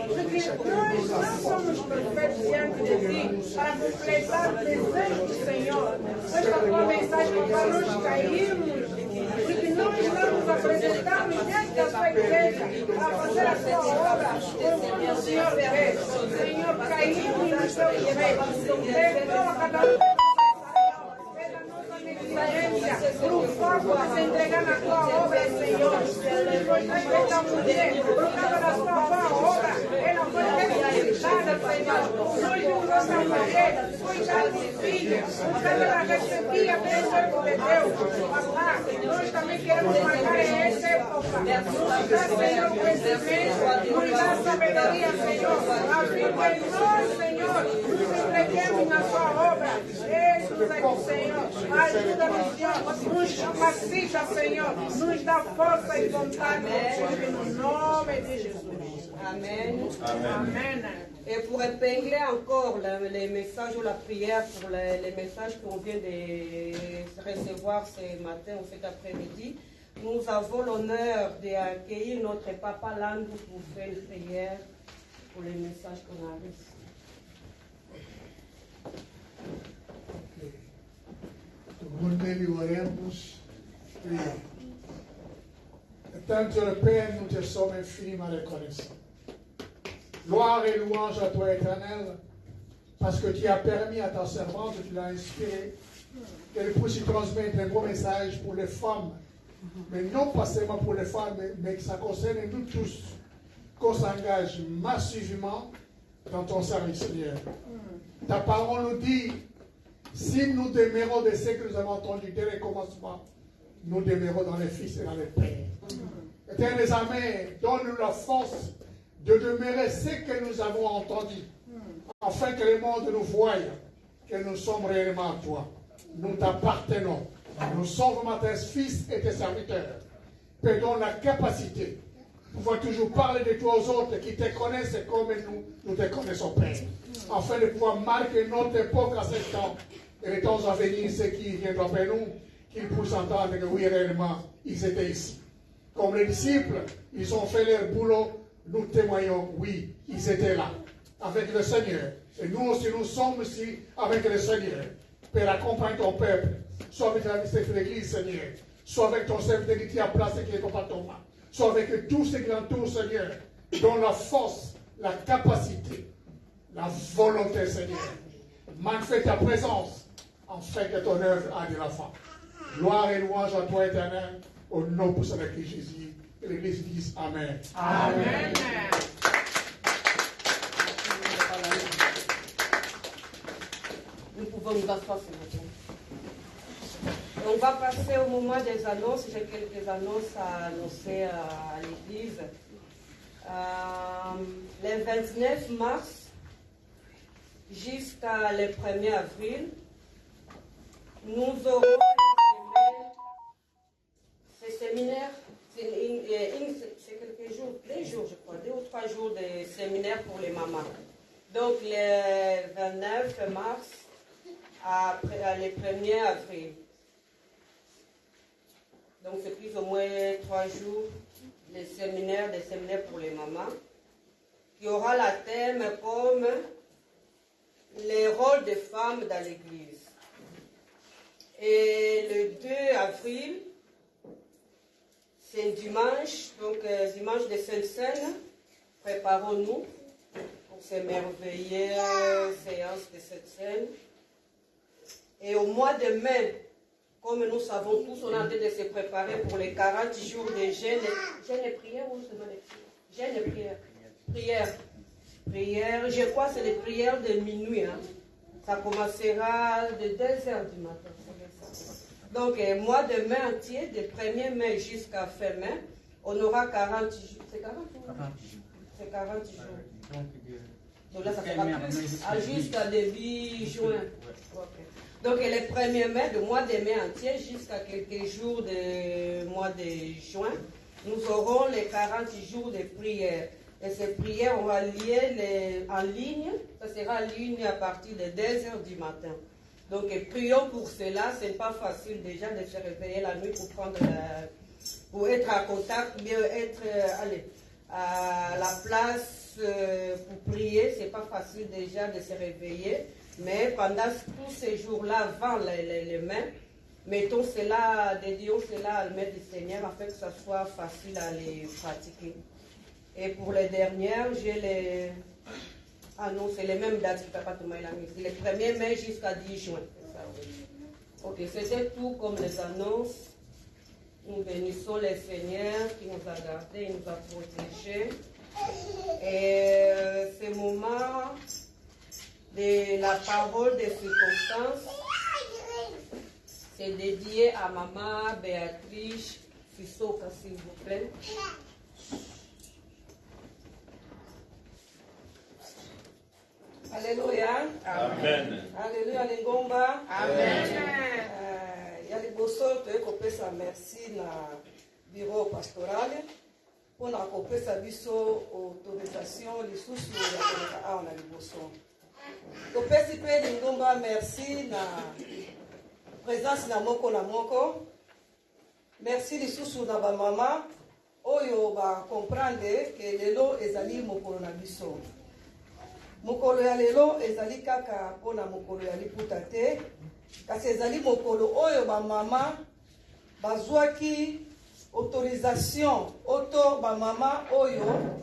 porque nós não somos perfeitos diante de ti, para completar o desejo do Senhor. Esta tua mensagem para nós cairmos, porque nós não nos apresentamos diante da tua igreja para fazer a tua obra conforme o Senhor quer. Senhor, caímos no teu direito. Perdoa cada um. Por um foco a se entregar na tua obra, Senhor. Esta mulher, por causa da tua obra, ela foi ressuscitada, Senhor. Nós vimos nossa mulher, foi dada de filha, por causa da recebia pelo servo de Deus. Papá, nós também queremos marcar essa época. Nos dá, Senhor, conhecimento, nos dá sabedoria, Senhor. A vida em nós, Senhor, nos entreguemos na tua obra. Jesus aqui, Senhor. Ajuda-nos, Senhor. Nos capacita, Senhor. Nos dá força e vontade no nome de Jesus. Amen. Amen. Et pour épingler encore les messages ou la prière pour les messages qu'on vient de recevoir ce matin ou cet après-midi, nous avons l'honneur d'accueillir notre papa Landou pour faire une prière pour les messages qu'on a reçus. Mungu oremos, prions. Éternel Dieu le Père, nous te sommes infiniment reconnaissants. Gloire et louange à toi, Éternel, parce que tu as permis à ta servante, tu l'as inspirée, qu'elle puisse transmettre un beau message pour les femmes, mais non pas seulement pour les femmes, mais que ça concerne nous tous, qu'on s'engage massivement dans ton service, Seigneur. Ta parole nous dit, si nous demeurons de ce que nous avons entendu dès le commencement, nous demeurons dans les fils et dans les pères. Éternel Amen, donne-nous la force de demeurer ce que nous avons entendu, afin que le monde nous voie que nous sommes réellement à toi. Nous t'appartenons. Nous sommes vraiment tes fils et tes serviteurs. Perdons la capacité de pouvoir toujours parler de toi aux autres qui te connaissent comme nous te connaissons, Père. Afin de pouvoir marquer notre époque à ce temps et les temps à venir, ceux qui viendront après nous, qu'ils puissent entendre que oui, réellement, ils étaient ici. Comme les disciples, ils ont fait leur boulot, nous témoignons, oui, ils étaient là, avec le Seigneur. Et nous aussi, nous sommes ici avec le Seigneur. Père, accompagne ton peuple. Soit avec la chef de l'église, Seigneur. Soit avec ton chef d'église qui a placé qui est au patron. Soit avec tous ceux qui l'entourent, Seigneur. Dont la force, la capacité, la volonté, Seigneur. Manifeste ta présence, en fait que ton œuvre a de la fin. Gloire et louange à toi, Éternel, au nom de Jésus. Et l'église dise Amen. Amen. Nous pouvons nous asseoir ce matin. On va passer au moment des annonces. J'ai quelques annonces à annoncer à l'église. Le 29 mars jusqu'à le 1er avril, nous aurons ce séminaire. C'est quelques jours, 2 jours je crois, 2 ou 3 jours de séminaire pour les mamans. Donc le 29 mars le 1er avril. Donc c'est plus ou moins 3 jours des séminaires pour les mamans, qui aura la thème comme les rôles des femmes dans l'église. Et le 2 avril, c'est dimanche, donc dimanche de Sainte-Seine, préparons-nous pour ces merveilleuses séances de Sainte-Seine. Et au mois de mai, comme nous savons tous, on est en train de se préparer pour les 40 jours de jeûne et prière, ou jeûne et prière. Prière, je crois que c'est les prières de minuit. Hein. Ça commencera de 2h du matin. Donc, mois de mai entier, de 1er mai jusqu'à fin mai, on aura 40 jours. C'est 40 jours? C'est 40 jours. Donc là, ça fera plus, jusqu'à début juin. Okay. Donc, le 1er mai, le mois de mai entier, jusqu'à quelques jours du mois de juin, nous aurons les 40 jours de prière. Et ces prières, on va lier en ligne. Ça sera en ligne à partir de 2h du matin. Donc, prions pour cela. Ce n'est pas facile déjà de se réveiller la nuit pour être en contact, bien être à la place pour prier. Ce n'est pas facile déjà de se réveiller. Mais pendant tous ces jours-là, avant les mains, mettons cela, dédions cela à main du Seigneur afin que ça soit facile à les pratiquer. Et pour les dernières, j'ai les... Ah non, c'est les mêmes dates que Papa Thomas l'a mis. C'est le 1er mai jusqu'à 10 juin. Ça, oui. Ok, c'était tout comme les annonces. Nous bénissons le Seigneur qui nous a gardés, il nous a protégés. Et ce moment de la parole des circonstances, c'est dédié à Maman Béatrice Fissoka, s'il vous plaît. Alléluia. Amen. Alléluia, Lingomba. Amen. Il y a les bossos qui ont merci na bureau pastoral pour la copesa biso autorisation les sous on a les bossos. Kopesi pe Lingomba merci na présence na moko. Merci les sous na ba mama oyo ba comprendre que lelo ezali mokolo na biso. Mokolo ya lelo ezali kaka pona mokolo ya liputa te kasi ezali mokolo oyo ba mama bazwaki autorisation auto ba mama oyo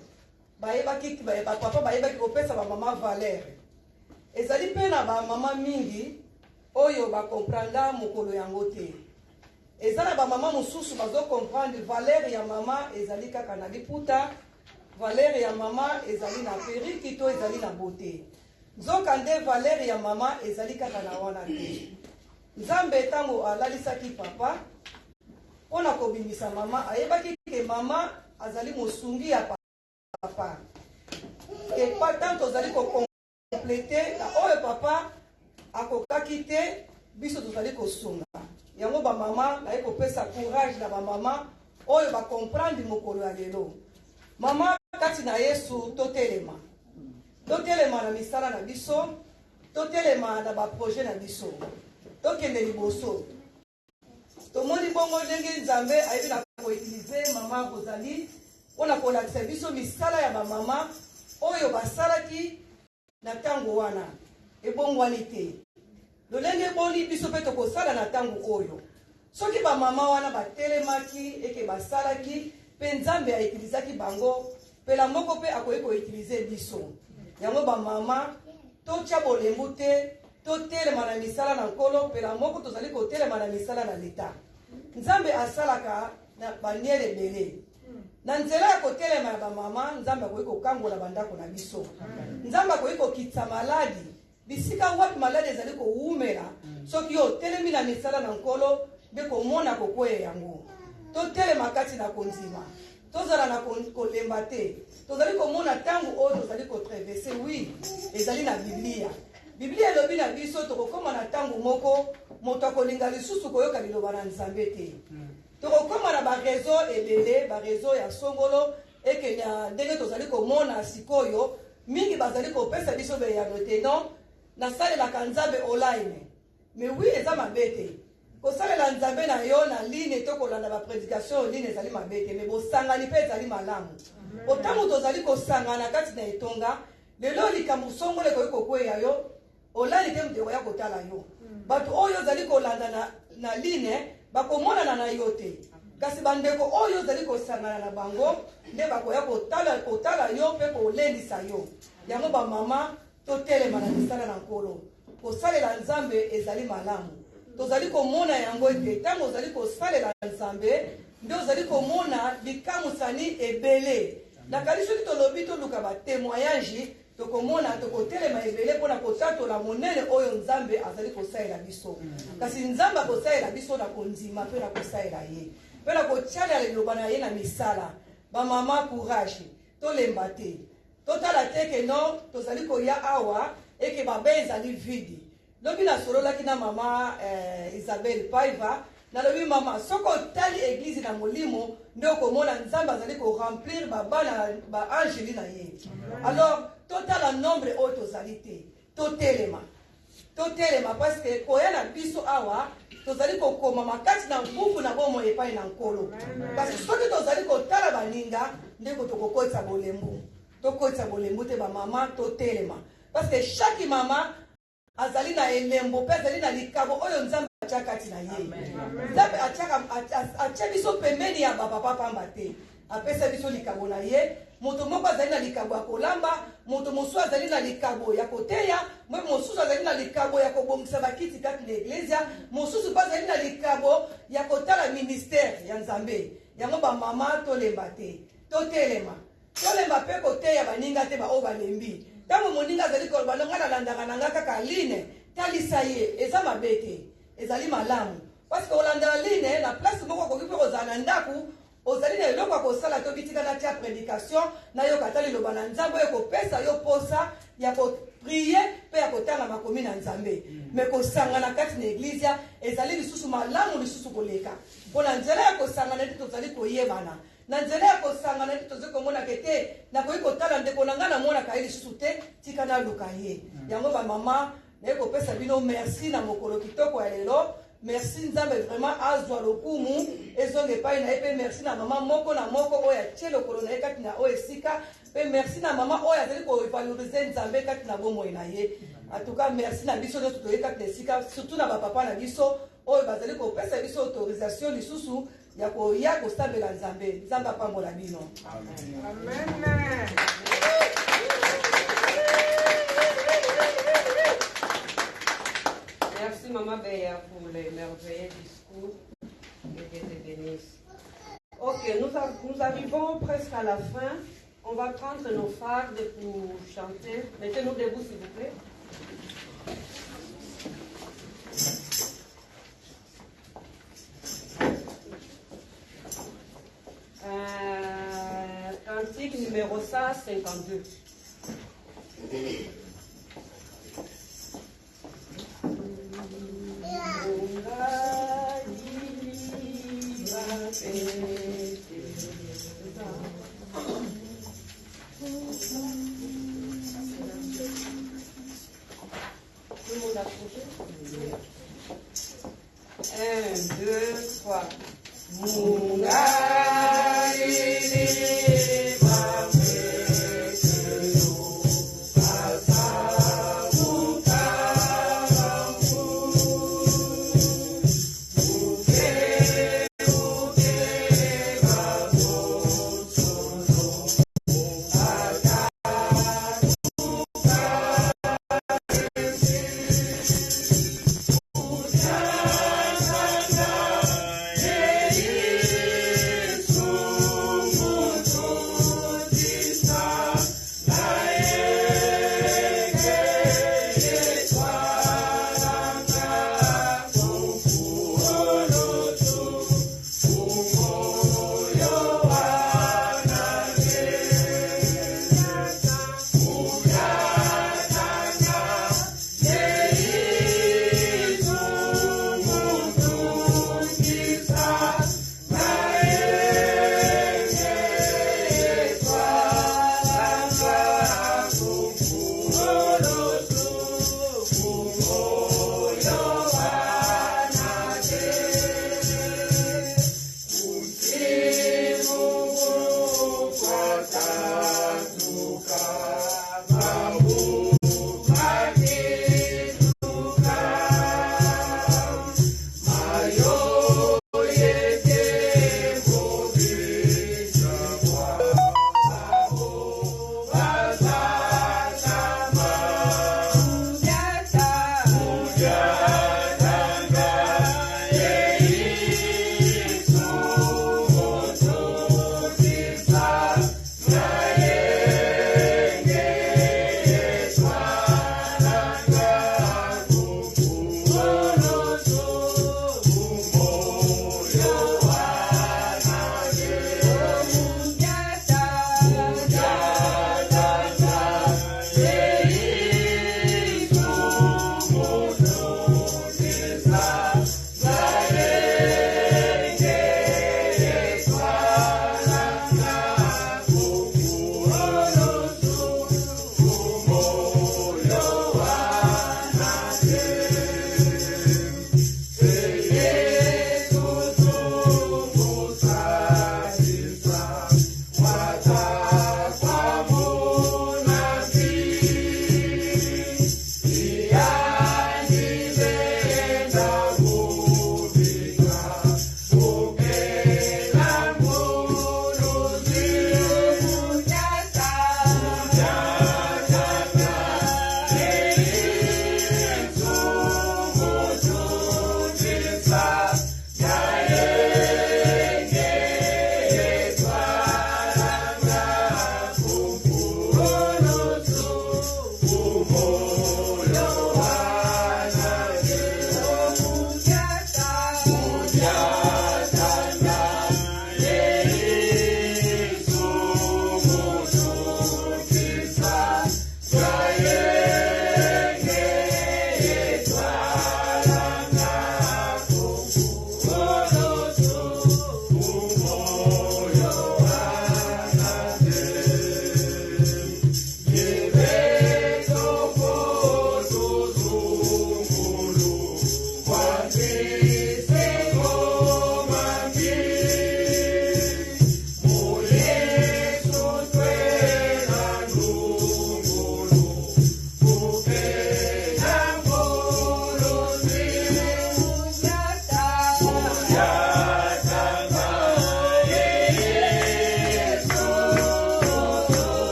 bayebaki ba papa bayebaki kopesa ba mama valeur ezali pe na ba mama mingi oyo ba comprendre mokolo yango te ezala ba mama mosusu bazo comprendre valeur ya mama ezali kaka na liputa. Valeur ya mama ezali na periki to ezali na beauté. Nzoka nde valeur ya mama ezali kaka na wana te. Nzambe tango alalisaki papa ona kobimisa mama ayebaki ke mama azali mosungi ya papa. Et pas tant tozali ko compléter na oyo papa akokaki te biso tozali kosunga. Yango ba mama na ekopesa courage na ba mama oyo ba comprendre mokolo ya lelo. Mama kati na Yesu totelema na misala na biso, totelema na ba projet na biso, tokende liboso. Tomoni bongo ndenge Nzambe ayebi na utiliser Maman Rosalie. On a kolakisa biso misala ya mama oyo basalaki na tango wana. Ebongwani te. Lolenge boni biso pe tokosala na tango oyo. Soki ba mama wana batelemaki eke basalaki pe Nzambe a utilizaki bango pe la moko pe akoki ko utiliser biso. Yango ba mama totia bolembu te totelema na misala na nkolo pe la moko tozali kotelema na misala na leta. Nzambe asalaka na baniere ebele. Na nzela ya kotelema ya ba mama Nzambe akoki kokangola bandako na biso. Nzambe akoki kokitisa maladi. Bisika wapi maladi ezali koumela soki yo telemi na misala na nkolo nde komona kokwea yango. Totelema kati na konzima. Tozala na kolemba te. Tozali komona tangu oyo tozali kotraverse oui ezali na Biblia. Biblia elobi na biso tokokoma na tangu moko moto akolinga lisusu koyoka liloba na Nzambe te. Tokokoma na ba réseau ebele, ba réseau ya songolo eke na ndenge tozali komona sikoyo mingi bazali kopesa biso be ya note non na sale la Nzambe online. Mais oui eza mabete. Ko sale la Nzambe na yo na ligne tokolanda ba prédication ligne ezali mabete mais bo sangani pe ezali malamu. Otango tozali ko sangana kati na etonga lelo likambo songole ko kweya yo olali te mte ya kotala yo. Bato oyo zali kolanda na ligne bakomona na yo te. Kasi bandeko oyo zali kosangana na bango nde bakoya kotala yo pe kolendisa yo. Yango ba mama totelema na misala na nkolo. Kosalela Nzambe ezali malamu. Tozali komona yango ete tango ozali kosalela Nzambe nde ozali komona bikamusani ebele. Na kali soki tolobi toluka ba témoignage tokomona tokotelema ebele mpona kotatola monene oyo Nzambe azali kosalela biso. Kasi Nzambe akosalela biso na kondima mpe na kosalela ye. Mpe na kotiala liloba na ye na misala. Ba mama courage. Tolemba te. Totala te ke non tozali koya awa eke babe ezali vidi. Lobi na sololaki na mama Isabelle Paiva. Na lobi mama soko tali église na molimo nde okomona Nzambe azali ko remplir babana ba angeli na ye. Alors totala nombre oyo tozali te. Totelema parce que koya na biso awa tozali kokoma makati na mbuku na bomo epai na nkolo. Parce que soki tozali kotala baninga ndeko tokokotisa bolembu. Tokotisa bolembu te ba mama totelema. Parce que chaque mama azali na elembo pe azali na likabo oyo Nzambe atia kati na ye. Nzambe atia biso pembeni ya bapapa pamba te. Apesa biso likabo na ye. Moto moko azali na likabo ya kolamba, moto mosusu azali na likabo ya koteya, mosusu azali na likabo ya kobongisa bakiti kati na eglezia, mosusu pa azali na likabo ya kotala ministère ya Nzambe. Yango ba mama tolemba te. Totelema. Tolemba pe koteya baninga te ba o balembi. Tango moninga azali koloba nga na landaka nanga kaka line, talisa ye, eza mabete, ezali malamu. Parce que olanda line na place moko koki pe kozala ndaku, ozali na eloko kosala to bitika na tia prédication na yo katali loba na Nzambe yo kopesa yo posa ya ko prier pe ya kotanga makomi na Nzambe. Mais kosangana kati na église ezali lisusu malamu lisusu koleka. Pona nzela ya kosangana te tozali koyebana. Na nzela ya kosangana te tozali komona kete na koyi kotala ndeko na nga na mona kaeli lisusu te tika na luka ye. Yango ba mama na ko pesa bino merci na mokolo kitoko ya lelo. Merci Nzambe vraiment azwa lokumu ezonge pai na epe merci na mama moko na moko oya tshelo kolona ekati na o esika pe merci na mama oya azali ko valoriser Nzambe kati na bomo na ye. En tout cas merci na biso to ekati na esika surtout na ba papa na biso oyo bazali ko pesa biso autorisation lisusu ya koya kosambela Nzambe. Nzambe apambola bino. Amen. Amen. Merci Maman Béa pour les merveilleux discours et que te bénisse. Ok, nous arrivons presque à la fin. On va prendre nos fardes pour chanter. Mettez-nous debout s'il vous plaît. Cantique numéro 152. Tout le monde a trouvé? 1, 2, 3.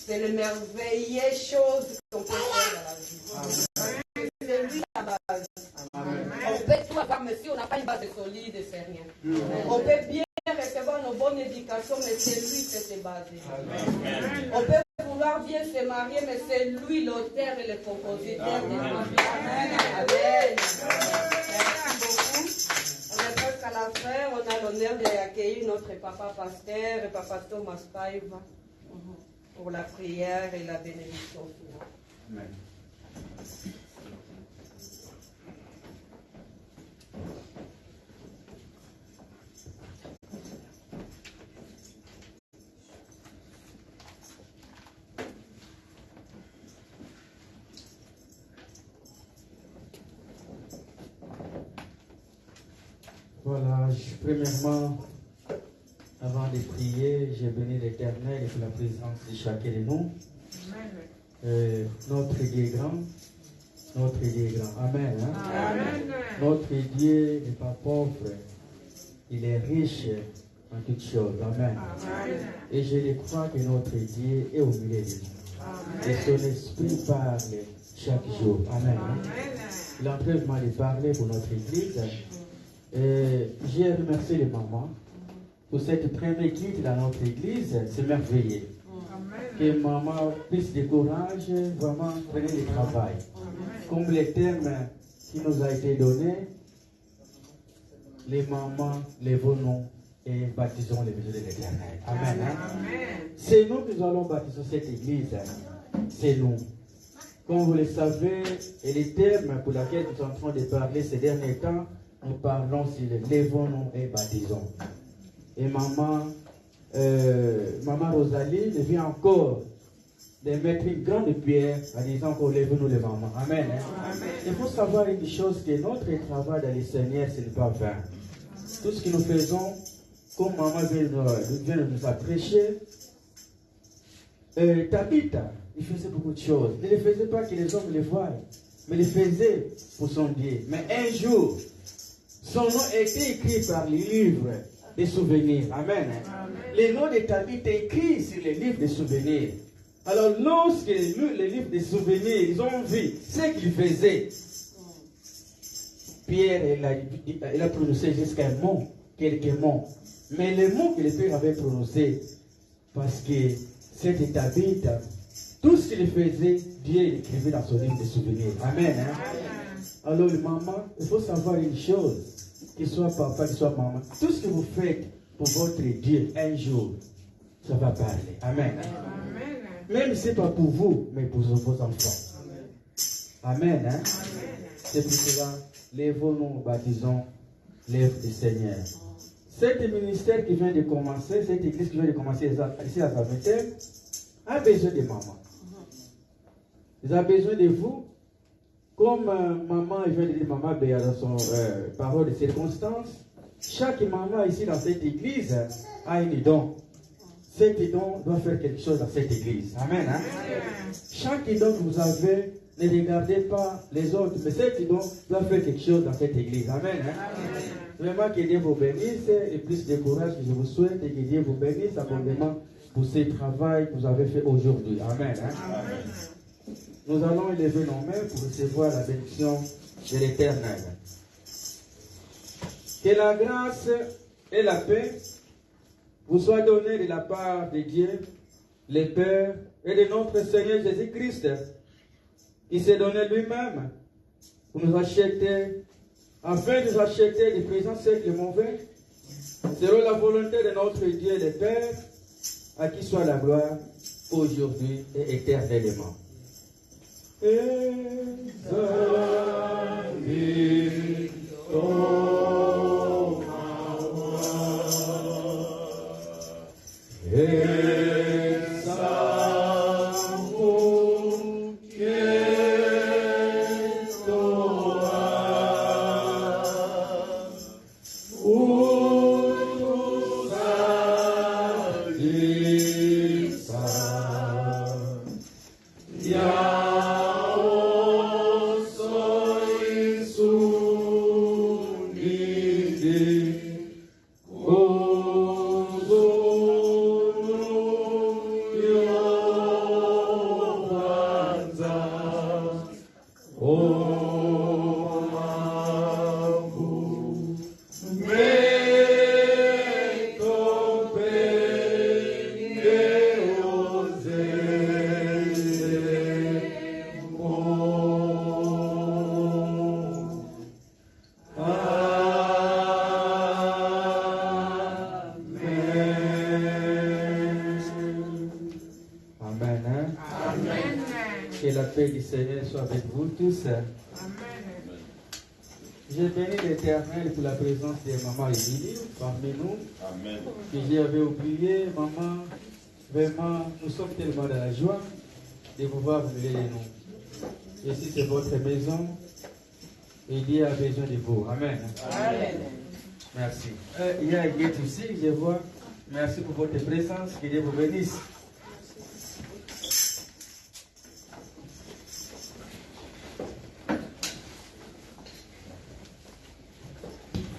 C'est le merveilleux chose qu'on peut faire dans la vie. C'est lui la base. On peut tout avoir, mais si on n'a pas une base solide, c'est rien. On peut bien recevoir nos bonnes éducations, mais c'est lui qui s'est basé. On peut vouloir bien se marier, mais c'est lui l'auteur et le compositeur des mariages. Amen. Merci beaucoup. On est presque à la fin. On a l'honneur d'accueillir notre papa pasteur, papa Thomas Paiva, pour la prière et la bénédiction finale. Amen. Voilà, premièrement, avant de prier, j'ai béni l'Éternel et pour la présence de chacun de nous. Notre Dieu est grand, notre Dieu est grand. Amen. Hein? Amen. Notre Dieu n'est pas pauvre, il est riche en toutes choses. Amen. Amen. Et je le crois que notre Dieu est au milieu de nous. Et son esprit parle chaque jour. Amen. Il est en train de parler pour notre église. J'ai remercié les mamans pour cette première guide dans notre église. C'est merveilleux. Que maman puisse de courage, vraiment prenez le travail. Comme les thèmes qui nous a été donné, les mamans, lèvons-nous et baptisons les besoins de l'Éternel. Amen. C'est nous qui allons baptiser cette église. C'est nous. Comme vous le savez, et les thèmes pour lesquels nous sommes en train de parler ces derniers temps, nous parlons sur les lèvons-nous et baptisons. Et maman Rosalie vient encore de mettre une grande pierre en disant qu'on lève-nous les mamans. Amen. Amen. Il faut savoir une chose, que notre travail dans le Seigneur, ce n'est pas vain. Tout ce que nous faisons, comme maman vient de nous apprêcher, Tabitha, il faisait beaucoup de choses. Il ne faisait pas que les hommes le voient, mais il le faisait pour son Dieu. Mais un jour, son nom était écrit par les livres des souvenirs. Amen. Le nom de Tabitha est écrit sur les livres des souvenirs. Alors, lorsque les livres des souvenirs, ils ont vu ce qu'il faisait, Pierre, il a prononcé jusqu'à un mot, quelques mots. Mais les mots que le Père avait prononcés, parce que cette Tabitha, tout ce qu'il faisait, Dieu l'écrivait dans son livre des souvenirs. Amen. Hein? Alors, maman, il faut savoir une chose, qu'il soit papa, qu'il soit maman, tout ce que vous faites pour votre Dieu, un jour, ça va parler. Amen. Même si ce n'est pas pour vous, mais pour vos enfants. Amen. Hein? C'est pour cela, lèvons-nous, baptisons l'œuvre du Seigneur. Cet ministère qui vient de commencer, cette église qui vient de commencer ici à Zaventem, a besoin de maman. Ils ont besoin de vous. Comme maman, il vient de dire maman Béa dans son parole de circonstance, chaque maman ici dans cette église a une don. Cet don doit faire quelque chose dans cette église. Amen. Hein? Chaque don que vous avez, ne regardez pas les autres, mais cet don doit faire quelque chose dans cette église. Amen. Hein? Vraiment que Dieu vous bénisse et plus de courage que je vous souhaite et que Dieu vous bénisse abondamment pour ce travail que vous avez fait aujourd'hui. Amen. Hein? Nous allons élever nos mains pour recevoir la bénédiction de l'Éternel. Que la grâce et la paix vous soient données de la part de Dieu, le Père, et de notre Seigneur Jésus-Christ, qui s'est donné lui-même pour nous acheter, afin de nous acheter des présents siècles mauvais, selon la volonté de notre Dieu, le Père, à qui soit la gloire aujourd'hui et éternellement. Oh Que la paix du Seigneur soit avec vous tous. Je bénis l'Éternel pour la présence de maman Émilie parmi nous. Amen. Que j'avais oublié, maman. Vraiment, nous sommes tellement dans la joie de pouvoir vous mêler les noms. Ici, c'est votre maison. Et Dieu a besoin de vous. Amen. Amen. Merci. Il y a Guette aussi, je vois. Merci pour votre présence. Que Dieu vous bénisse.